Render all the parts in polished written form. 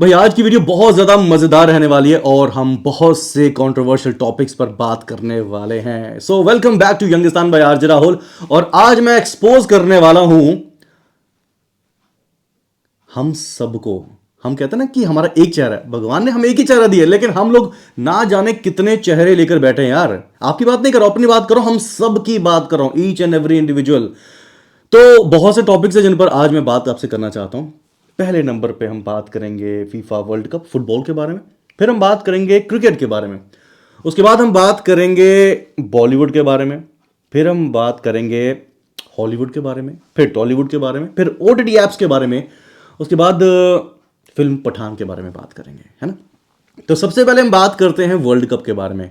भाई आज की वीडियो बहुत ज़्यादा मज़ेदार रहने वाली है और हम बहुत से कंट्रोवर्शियल टॉपिक्स पर बात करने वाले हैं। So welcome back to Youngistan by RJ Rahul. और आज मैं एक्सपोज करने वाला हूं हम सबको। हम कहते हैं ना कि हमारा एक चेहरा है, भगवान ने हमें एक ही चेहरा दिया, लेकिन हम लोग ना जाने कितने चेहरे लेकर बैठे हैं यार। आपकी बात नहीं करो, अपनी बात करो, हम सब की बात कर रहा हूं, ईच एंड एवरी इंडिविजुअल। तो बहुत से टॉपिक्स है जिन पर आज मैं बात आपसे करना चाहता हूं। पहले नंबर पे हम बात करेंगे फीफा वर्ल्ड कप फुटबॉल के बारे में, फिर हम बात करेंगे क्रिकेट के बारे में, उसके बाद हम बात करेंगे बॉलीवुड के बारे में, फिर हम बात करेंगे हॉलीवुड के बारे में, फिर टॉलीवुड के बारे में, फिर ओटीटी ऐप्स के बारे में, उसके बाद फिल्म पठान के बारे में बात करेंगे, है ना। तो सबसे पहले हम बात करते हैं वर्ल्ड कप के बारे में।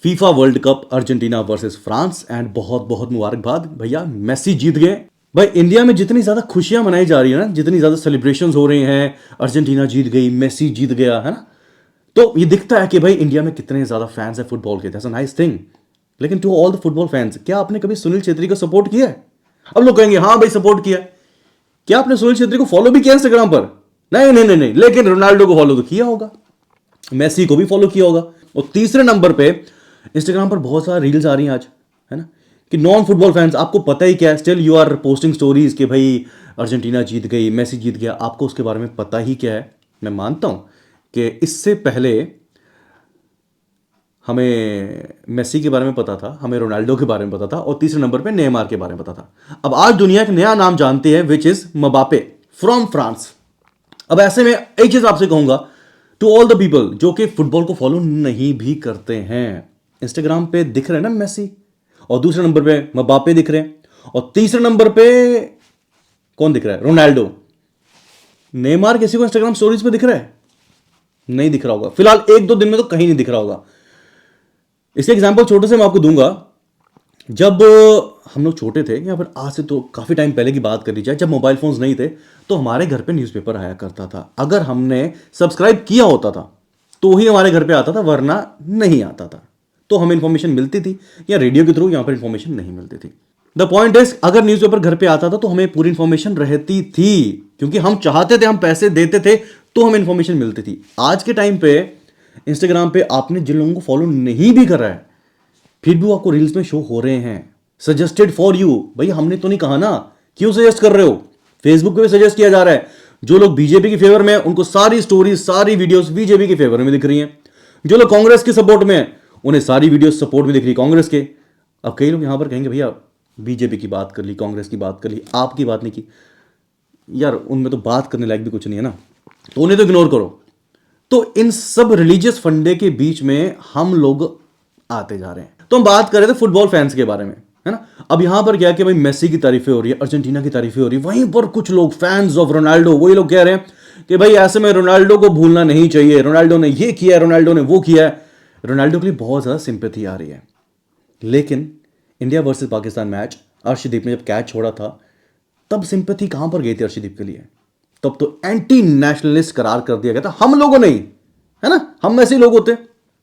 FIFA world cup Argentina versus France, and बहुत बहुत मुबारकबाद भैया, मेसी जीत गए। भाई इंडिया में जितनी ज्यादा खुशियां मनाई जा रही है ना, जितनी ज्यादा सेलिब्रेशंस हो रही हैं, अर्जेंटीना जीत गई, मेसी जीत गया, है ना, तो ये दिखता है कि भाई इंडिया में कितने ज्यादा फैंस है फुटबॉल के। That's a nice thing. लेकिन to all the football fans, क्या आपने कभी सुनील छेत्री को सपोर्ट किया है? अब लोग कहेंगे हाँ भाई सपोर्ट किया। क्या आपने सुनील छेत्री को फॉलो भी किया इंस्टाग्राम पर? नहीं नहीं नहीं नहीं, लेकिन रोनाल्डो को फॉलो तो किया होगा, मेसी को भी फॉलो किया होगा। और तीसरे नंबर पे इंस्टाग्राम पर बहुत सारी रील्स आ रही हैं आज, है ना, कि नॉन फुटबॉल फैंस, आपको पता ही क्या है, still you are posting stories कि भाई अर्जेंटीना जीत गई, मेसी जीत गया। आपको उसके बारे में पता ही क्या है? मैं मानता हूं कि इससे पहले हमें मेसी के बारे में पता था, हमें रोनाल्डो के बारे में पता था, और तीसरे नंबर पे नेमार के बारे में पता था। अब आज दुनिया का नया नाम जानती है, विच इज मबापे फ्रॉम फ्रांस। अब ऐसे में एक चीज आपसे कहूंगा, टू ऑल द पीपल जो कि फुटबॉल को फॉलो नहीं भी करते हैं, इंस्टाग्राम पे दिख रहे हैं ना मेसी, और दूसरे नंबर पे मबापे दिख रहे हैं, और तीसरे नंबर पे कौन दिख रहा है? रोनाल्डो। नेमार किसी को इंस्टाग्राम स्टोरीज पे दिख रहा है? नहीं दिख रहा होगा, फिलहाल एक दो दिन में तो कहीं नहीं दिख रहा होगा। इसके एग्जाम्पल छोटे से मैं आपको दूंगा। जब हम लोग छोटे थे, या फिर आज से तो काफ़ी टाइम पहले की बात कर ली जाए, जब मोबाइल फोन्स नहीं थे, तो हमारे घर पे न्यूज़पेपर आया करता था। अगर हमने सब्सक्राइब किया होता था तो ही हमारे घर पे आता था, वरना नहीं आता था। तो हमें इंफॉर्मेशन मिलती थी, या रेडियो के थ्रू यहाँ पर इंफॉर्मेशन नहीं मिलती थी। द पॉइंट इज, अगर न्यूज़पेपर घर पे आता था तो हमें पूरी इंफॉर्मेशन रहती थी, क्योंकि हम चाहते थे, हम पैसे देते थे, तो हमें इंफॉर्मेशन मिलती थी। आज के टाइम पे इंस्टाग्राम पे आपने जिन लोगों को फॉलो नहीं भी कर रहा है, फिर भी आपको रील्स में शो हो रहे हैं, सजेस्टेड फॉर यू। भाई हमने तो नहीं कहा ना, क्यों सजेस्ट कर रहे हो? फेसबुक पे भी सजेस्ट किया जा रहा है। जो लोग बीजेपी की फेवर में हैं, उनको सारी स्टोरीज, सारी वीडियोस बीजेपी के फेवर में दिख रही हैं। जो लोग कांग्रेस के सपोर्ट में हैं, उन्हें सारी वीडियोस सपोर्ट में दिख रही है कांग्रेस के। अब कई लोग यहां पर कहेंगे भैया बीजेपी की बात कर ली, कांग्रेस की बात कर ली, आपकी बात नहीं की। यार उनमें तो बात करने लायक भी कुछ नहीं है ना, तो उन्हें तो इग्नोर करो। तो इन सब रिलीजियस फंडे के बीच में हम लोग आते जा रहे हैं। तो हम बात कर रहे थे फुटबॉल फैंस के बारे में, है ना। अब यहां पर क्या कि भाई मेसी की तारीफें हो रही है, अर्जेंटीना की तारीफें हो रही है, वहीं पर कुछ लोग फैंस ऑफ रोनाल्डो, वही लोग कह रहे हैं कि भाई ऐसे में रोनाल्डो को भूलना नहीं चाहिए, रोनाल्डो ने ये किया, रोनाल्डो ने वो किया है। रोनाल्डो के लिए बहुत ज्यादा सिंपैथी आ रही है। लेकिन India versus Pakistan match, Arshdeep ने जब कैच छोड़ा था, तब सिंपैथी कहां पर गई थी अर्शदीप के लिए? तब तो एंटी नेशनलिस्ट करार कर दिया गया था, हम लोगों ने ही, है ना, हम ऐसे लोग होते।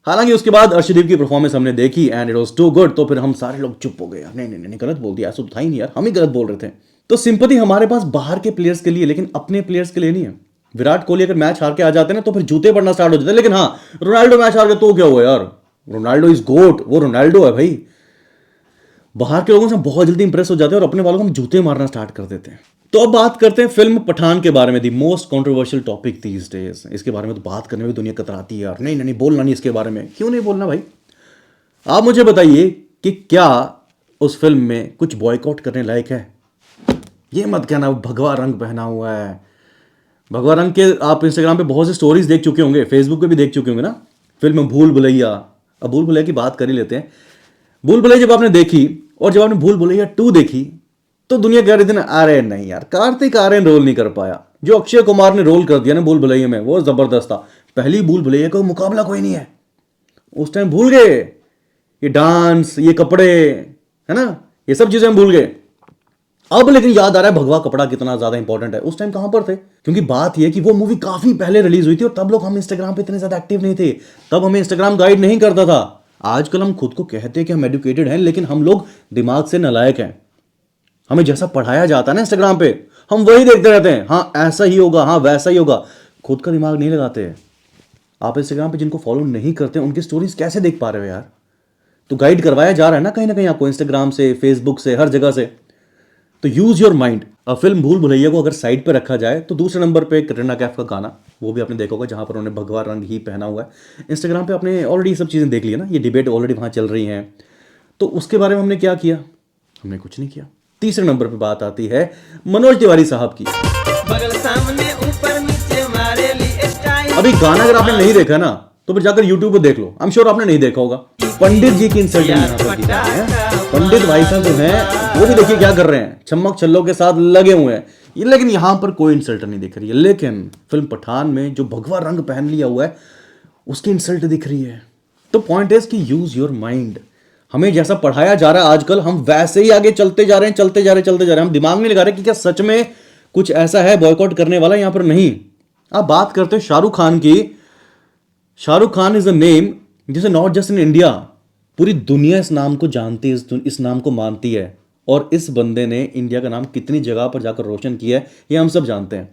हालांकि उसके बाद अर्शदीप की परफॉर्मेंस हमने देखी and it was too good, तो फिर हम सारे लोग चुप हो गए, नहीं नहीं नहीं गलत बोल दिया, ऐसा तो था ही नहीं यार, हम ही गलत बोल रहे थे। तो सिंपैथी हमारे पास बाहर के प्लेयर्स के लिए, लेकिन अपने प्लेयर्स के लिए नहीं है। विराट कोहली अगर मैच हार के आ जाते ना, तो फिर जूते पड़ना स्टार्ट हो जाते, लेकिन हाँ रोनाल्डो मैच हार गया तो क्या हुआ यार, रोनाल्डो इज गोट, वो रोनाल्डो है भाई। बाहर के लोगों से बहुत जल्दी इंप्रेस हो जाते हैं और अपने वालों को हम जूते मारना स्टार्ट कर देते हैं। तो अब बात करते हैं फिल्म पठान के बारे में, the most controversial topic these days. इसके बारे में तो बात करने में दुनिया कतराती है यार, नहीं नहीं बोलना नहीं इसके बारे में। क्यों नहीं बोलना भाई? आप मुझे बताइए कि क्या उस फिल्म में कुछ बॉयकॉट करने लायक है? ये मत कहना भगवा रंग पहना हुआ है। भगवा रंग के आप इंस्टाग्राम पे बहुत सी स्टोरीज देख चुके होंगे, फेसबुक पे भी देख चुके होंगे ना। फिल्म भूल भुलैया, अब भूल भुलैया की बात कर ही लेते हैं। भूल भुलैया जब आपने देखी, और जब आपने भूल भुलैया 2 देखी, तो दुनिया कह रही थी ना, अरे नहीं यार कार्तिक आर्यन रोल नहीं कर पाया। जो अक्षय कुमार ने रोल कर दिया ना भूल भुलैया में, वो जबरदस्त था। पहली भूल भुलैया का मुकाबला कोई नहीं है। उस टाइम भूल गए ये डांस, ये कपड़े, है ना, ये सब चीजें हम भूल गए। अब लेकिन याद आ रहा है भगवा कपड़ा कितना ज्यादा इंपॉर्टेंट है। उस टाइम कहां पर थे? क्योंकि बात यह कि वो मूवी काफी पहले रिलीज हुई थी, और तब लोग हम इंस्टाग्राम पे इतने ज्यादा एक्टिव नहीं थे, तब हमें इंस्टाग्राम गाइड नहीं करता था। आजकल हम खुद को कहते हैं कि हम एजुकेटेड हैं, लेकिन हम लोग दिमाग से नालायक हैं। हमें जैसा पढ़ाया जाता है ना इंस्टाग्राम पे, हम वही देखते रहते हैं। हाँ ऐसा ही होगा, हाँ वैसा ही होगा। खुद का दिमाग नहीं लगाते हैं। आप इंस्टाग्राम पे जिनको फॉलो नहीं करते उनकी स्टोरीज कैसे देख पा रहे हो यार? तो गाइड करवाया जा रहा है ना कहीं आपको, इंस्टाग्राम से, फेसबुक से, हर जगह से। तो यूज योर माइंड। फिल्म भूल भुलैया को अगर साइड पे रखा जाए तो दूसरे नंबर पे कटरीना कैफ का गाना, वो भी आपने देखा होगा, जहां पर उन्होंने भगवा रंग ही पहना हुआ है। इंस्टाग्राम पे आपने ऑलरेडी सब चीज़ें देख ली है ना, ये डिबेट ऑलरेडी वहां चल रही हैं। तो उसके बारे में हमने क्या किया? हमने कुछ नहीं किया। तीसरे नंबर पे बात आती है मनोज तिवारी साहब की। बगल सामने ऊपर नीचे मारे ली स्टाइल। अभी गाना अगर आपने नहीं देखा ना तो फिर जाकर यूट्यूब पे देख लो, आई एम श्योर आपने नहीं देखा होगा। पंडित जी की इंसल्टिंग यहाँ पर की जा रही है। पंडित भाई साहब जो हैं वो भी देखिए क्या कर रहे हैं, छम्मक छल्लों के साथ लगे हुए हैं ये, लेकिन यहाँ पर कोई इंसल्ट नहीं दिख रही है। लेकिन फिल्म पठान में जो भगवा रंग पहन लिया हुआ है उसकी इंसल्ट दिख रही है। तो पॉइंट इज कि यूज योर माइंड। हमें जैसा पढ़ाया जा रहा है आजकल, हम वैसे ही आगे चलते जा रहे हैं, चलते जा रहे हैं। हम दिमाग नहीं लगा रहे कि क्या सच में कुछ ऐसा है बॉयकॉट करने वाला यहां पर? नहीं। आप बात करते हो शाहरुख खान की। Shahrukh Khan is a name जिसे नॉट जस्ट इन इंडिया, पूरी दुनिया इस नाम को जानती है, इस नाम को मानती है। और इस बंदे ने इंडिया का नाम कितनी जगह पर जाकर रोशन किया है ये हम सब जानते हैं।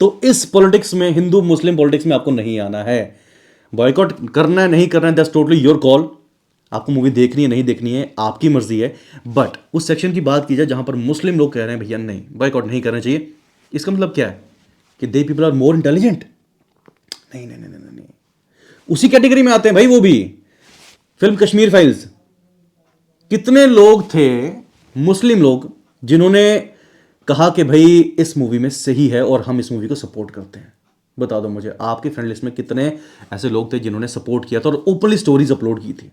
तो इस पॉलिटिक्स में, हिंदू मुस्लिम पॉलिटिक्स में आपको नहीं आना है। बॉयकॉट करना है नहीं करना है, दैट्स टोटली योर कॉल। आपको मूवी देखनी है नहीं देखनी है आपकी मर्जी है। बट उस सेक्शन की बात की जाए जहां पर मुस्लिम लोग कह रहे हैं भैया नहीं बॉयकॉट नहीं करना चाहिए, इसका मतलब क्या है कि they people are more intelligent? नहीं नहीं नहीं नहीं नहीं, उसी कैटेगरी में आते हैं भाई वो भी। फिल्म कश्मीर फाइल्स, कितने लोग थे मुस्लिम लोग जिन्होंने कहा कि भाई इस मूवी में सही है और हम इस मूवी को सपोर्ट करते हैं? बता दो मुझे, आपके फ्रेंड लिस्ट में कितने ऐसे लोग थे जिन्होंने सपोर्ट किया था और ओपनली स्टोरीज अपलोड की थी?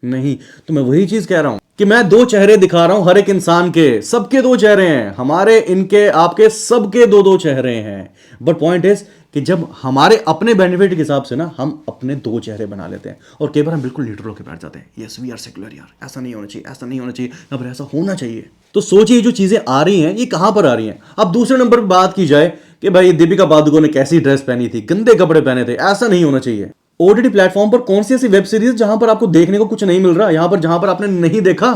नहीं। तो मैं वही चीज कह रहा हूं कि मैं दो चेहरे दिखा रहा हूं हर एक इंसान के, सबके दो चेहरे हैं, हमारे, इनके, आपके, सबके दो दो चेहरे हैं। बट पॉइंट इज कि जब हमारे अपने बेनिफिट के हिसाब से ना हम अपने दो चेहरे बना लेते हैं और कई बार हम बिल्कुल लीडर होकर बैठ जाते हैं। यस वी आर सेक्युलर यार, ऐसा नहीं होना चाहिए, ऐसा नहीं होना चाहिए, या फिर ऐसा होना चाहिए। तो सोचिए जो चीजें आ रही हैं ये कहां पर आ रही हैं। अब दूसरे नंबर पर बात की जाए कि भाई दीपिका पादुकोण ने कैसी ड्रेस पहनी थी, गंदे कपड़े पहने थे, ऐसा नहीं होना चाहिए। ओटीटी प्लेटफॉर्म पर कौन सी ऐसी वेब सीरीज जहां पर आपको देखने को कुछ नहीं मिल रहा, यहां पर जहां पर आपने नहीं देखा,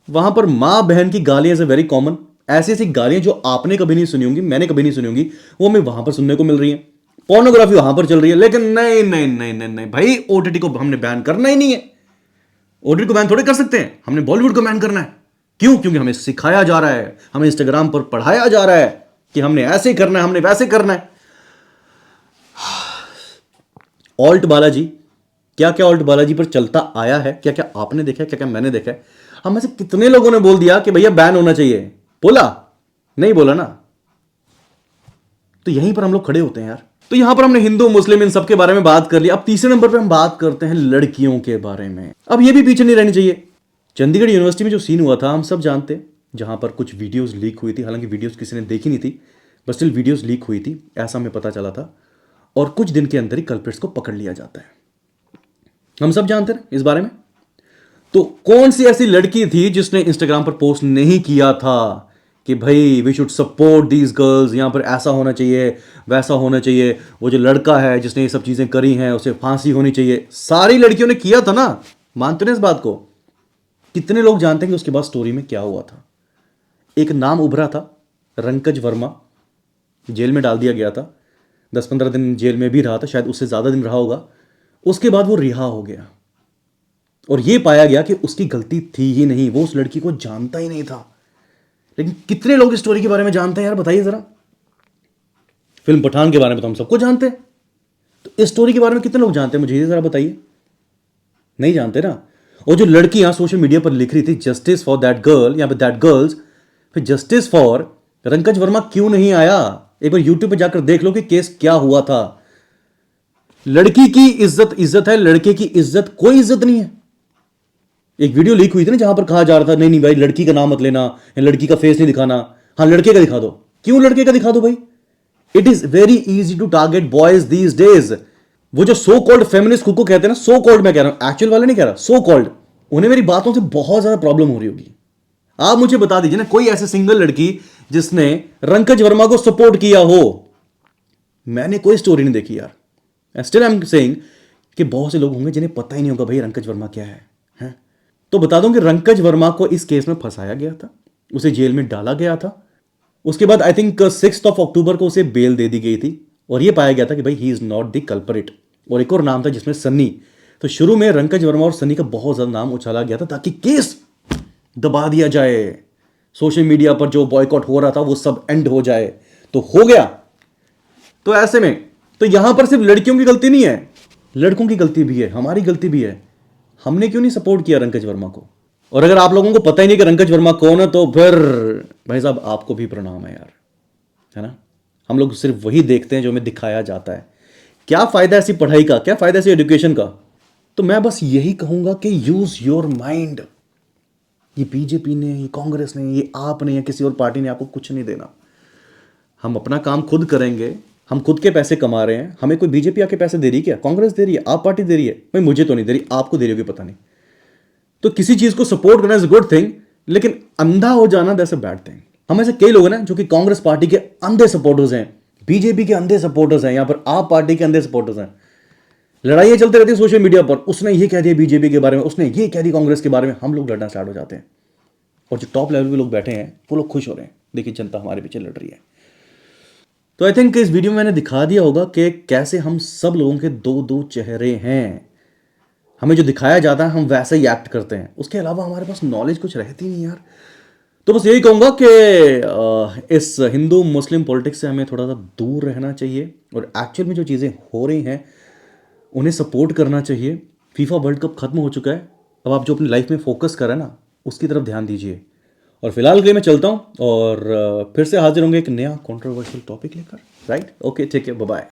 वहां पर मां बहन की गालियां इज वेरी कॉमन। ऐसी ऐसी गालियां जो आपने कभी नहीं सुनी होंगी, मैंने कभी नहीं सुनी होंगी, वो हमें वहां पर सुनने को मिल रही है। पोर्नोग्राफी वहां पर चल रही है। लेकिन नहीं नहीं नहीं नहीं नहीं भाई, ओटीटी को हमने बैन करना ही नहीं है। ओटीटी को बैन थोड़े कर सकते हैं, हमने बॉलीवुड को बैन करना है। क्यों? क्योंकि हमें सिखाया जा रहा है, हमें इंस्टाग्राम पर पढ़ाया जा रहा है कि हमने ऐसे ही करना है, हमने वैसे करना है। ऑल्ट बालाजी, क्या क्या ऑल्ट बालाजी पर चलता आया है, क्या क्या आपने देखा है, क्या क्या मैंने देखा है। हम में से कितने लोगों ने बोल दिया कि भैया बैन होना चाहिए? बोला? नहीं बोला ना। तो यहीं पर हम लोग खड़े होते हैं यार। तो यहां पर हमने हिंदू मुस्लिम इन सब के बारे में बात कर लिया। अब तीसरे नंबर पे हम बात करते हैं लड़कियों के बारे में। अब ये भी पीछे नहीं रहनी चाहिए। चंडीगढ़ यूनिवर्सिटी में जो सीन हुआ था हम सब जानते हैं, जहां पर कुछ वीडियोस लीक हुई थी। हालांकि वीडियोस किसी ने देखी नहीं थी, बस स्टिल वीडियोस लीक हुई थी ऐसा हमें पता चला था। और कुछ दिन के अंदर ही कल्प्रिट्स को पकड़ लिया जाता है, हम सब जानते हैं इस बारे में। तो कौन सी ऐसी लड़की थी जिसने इंस्टाग्राम पर पोस्ट नहीं किया था कि भाई we should support these girls, यहां पर ऐसा होना चाहिए, वैसा होना चाहिए, वो जो लड़का है जिसने ये सब चीजें करी हैं उसे फांसी होनी चाहिए। सारी लड़कियों ने किया था ना, मानते ना इस बात को? कितने लोग जानते हैं कि उसके बाद स्टोरी में क्या हुआ था? एक नाम उभरा था, रंकज वर्मा, जेल में डाल दिया गया था, 10-15 दिन जेल में भी रहा था, शायद उससे ज्यादा दिन रहा होगा। उसके बाद वो रिहा हो गया और ये पाया गया कि उसकी गलती थी ही नहीं, वो उस लड़की को जानता ही नहीं था। लेकिन कितने लोग इस स्टोरी के बारे में जानते हैं यार, बताइए जरा। फिल्म पठान के बारे में तो हम सबको जानते हैं, तो इस स्टोरी के बारे में कितने लोग जानते हैं मुझे ये जरा बताइए। नहीं जानते ना। और जो लड़कियां सोशल मीडिया पर लिख रही थी जस्टिस फॉर दैट गर्ल या फिर दैट गर्ल्स, फिर जस्टिस फॉर रंकज वर्मा क्यों नहीं आया? एक बार यूट्यूब पर जाकर देख लो कि केस क्या हुआ था। लड़की की इज्जत इज्जत है, लड़के की इज्जत कोई इज्जत नहीं है। एक वीडियो लीक हुई थी ना जहां पर कहा जा रहा था नहीं नहीं भाई लड़की का नाम मत लेना, लड़की का फेस नहीं दिखाना, हाँ लड़के का दिखा दो। क्यों लड़के का दिखा दो भाई? It is very easy to target boys these days. वो जो सो कॉल्ड फेमिनिस्ट खुद को कहते हैं ना, सो कॉल्ड मैं कह रहा हूं, एक्चुअल वाले नहीं कह रहा, सो कॉल्ड, उन्हें मेरी बातों से बहुत ज्यादा प्रॉब्लम हो रही होगी। आप मुझे बता दीजिए ना कोई ऐसी सिंगल लड़की जिसने रंकज वर्मा को सपोर्ट किया हो। मैंने कोई स्टोरी नहीं देखी यार। स्टिल आई एम सेइंग कि बहुत से लोग होंगे जिन्हें पता ही नहीं होगा भाई रंकज वर्मा क्या है, हैं? तो बता दूं कि रंकज वर्मा को इस केस में फंसाया गया था, उसे जेल में डाला गया था। उसके बाद आई थिंक 6 अक्टूबर को उसे बेल दे दी गई थी। और ये पाया गया था कि भाई he is not the culprit. और एक और नाम था जिसमें सन्नी। तो शुरू में रंकज वर्मा और सन्नी का बहुत ज़्यादा नाम उछाला गया था ताकि केस दबा दिया जाए, सोशल मीडिया पर जो बॉयकॉट हो रहा था वो सब एंड हो जाए। तो हो गया। तो ऐसे में तो यहां पर सिर्फ लड़कियों की गलती नहीं है, लड़कों की गलती भी है, हमारी गलती भी है। हमने क्यों नहीं सपोर्ट किया रंकज वर्मा को? और अगर आप लोगों को पता ही नहीं कि रंकज वर्मा कौन है तो फिर भाई साहब आपको भी प्रणाम है यार, है ना। हम लोग सिर्फ वही देखते हैं जो हमें दिखाया जाता है। क्या फायदा ऐसी पढ़ाई का, क्या फायदा ऐसी एजुकेशन का? तो मैं बस यही कहूंगा कि यूज योर माइंड। ये बीजेपी ने, ये कांग्रेस ने, ये आपने या किसी और पार्टी ने आपको कुछ नहीं देना। हम अपना काम खुद करेंगे, हम खुद के पैसे कमा रहे हैं। हमें कोई बीजेपी आके पैसे दे रही है क्या? कांग्रेस दे रही है, आप पार्टी दे रही है? भाई मुझे तो नहीं दे रही, आपको दे रही होगी पता नहीं। तो किसी चीज को सपोर्ट करना इज गुड थिंग, लेकिन अंधा हो जाना दैट्स अ बैड थिंग। हम ऐसे कई लोग हैं ना जो कि कांग्रेस पार्टी के अंधे सपोर्टर्स हैं, बीजेपी के अंधे सपोर्टर्स हैं, यहां पर आप पार्टी के अंधे सपोर्टर्स हैं। लड़ाइयां चलती रहती है सोशल मीडिया पर, उसने ये कह दिया बीजेपी के बारे में, उसने ये कह दिया कांग्रेस के बारे में, हम लोग लड़ना स्टार्ट हो जाते हैं। और जो टॉप लेवल पे लोग बैठे हैं वो लोग खुश हो रहे हैं, देखिए जनता हमारे पीछे लड़ रही है। तो आई थिंक इस वीडियो में मैंने दिखा दिया होगा कि कैसे हम सब लोगों के दो दो चेहरे हैं। हमें जो दिखाया जाता है हम वैसे ही एक्ट करते हैं, उसके अलावा हमारे पास नॉलेज कुछ रहती नहीं यार। तो बस यही कहूँगा कि इस हिंदू मुस्लिम पॉलिटिक्स से हमें थोड़ा सा दूर रहना चाहिए और एक्चुअल में जो चीज़ें हो रही हैं उन्हें सपोर्ट करना चाहिए। फीफा वर्ल्ड कप खत्म हो चुका है, अब आप जो अपनी लाइफ में फोकस करें ना उसकी तरफ ध्यान दीजिए। और फिलहाल के लिए मैं चलता हूँ और फिर से हाजिर होंगे एक नया कंट्रोवर्शियल टॉपिक लेकर। राइट, ओके, ठीक है, बाय बाय।